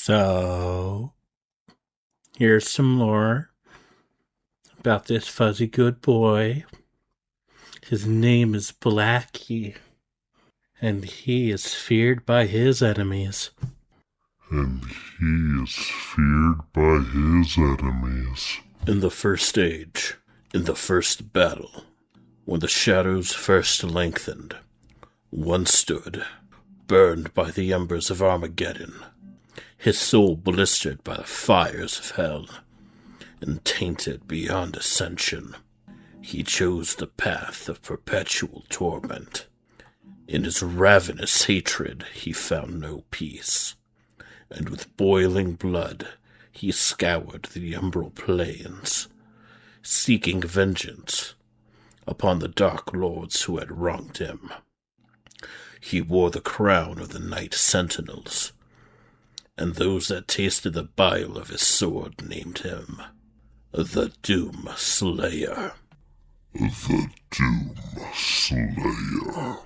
So, here's some lore about this fuzzy good boy. His name is Blackie, and he is feared by his enemies. And he is feared by his enemies. In the first age, in the first battle, when the shadows first lengthened, one stood, burned by the embers of Armageddon, his soul blistered by the fires of hell, and tainted beyond ascension. He chose the path of perpetual torment. In his ravenous hatred he found no peace, and with boiling blood he scoured the umbral plains, seeking vengeance upon the dark lords who had wronged him. He wore the crown of the Night Sentinels, and those that tasted the bile of his sword named him the Doom Slayer. The Doom Slayer.